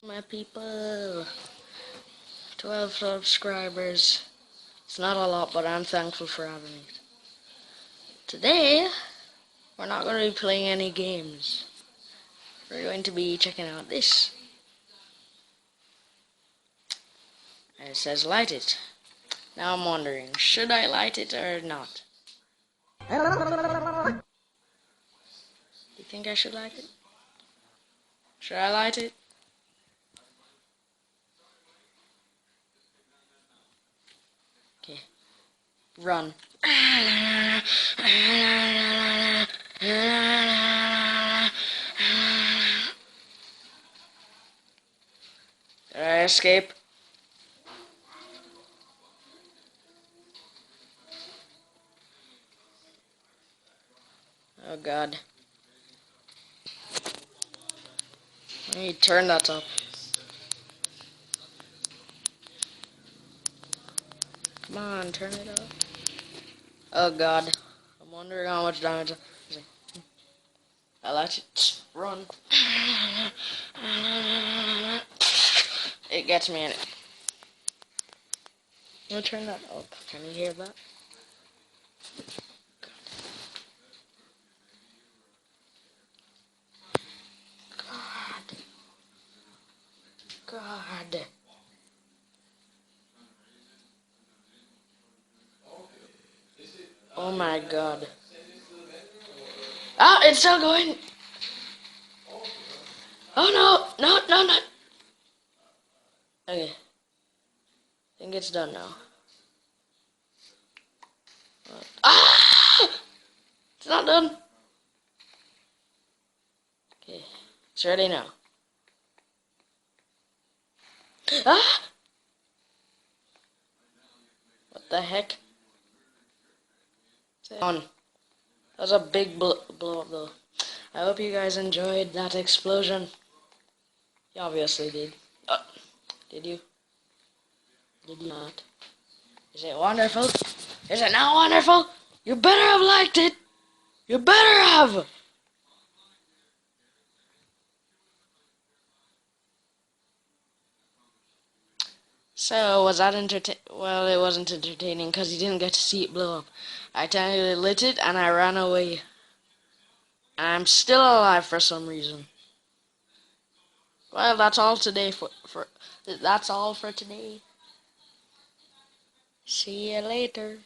My people, 12 subscribers. It's not a lot, but I'm thankful for having it. Today, we're not going to be playing any games. We're going to be checking out this. And it says light it. Now I'm wondering, should I light it or not? Do you think I should light it? Should I light it? Okay. Run. Did I escape? Oh god. Let me turn that up. Come on, turn it up. Oh god. I'm wondering how much damage. I like it. Run. It gets me in it. I'm gonna turn that up. Can you hear that? God. God. Oh my god. Ah, it's still going. Oh no, no. Okay. I think it's done now. Ah! It's not done. Okay. It's ready now. Ah! What the heck? On. That was a big blow up though. I hope you guys enjoyed that explosion. You obviously did. Did you? Did you not? Is it wonderful? Is it not wonderful? You better have liked it. You better have. So, was that well, it wasn't entertaining because you didn't get to see it blow up. I technically lit it and I ran away. I'm still alive for some reason. Well, that's all today that's all for today. See you later.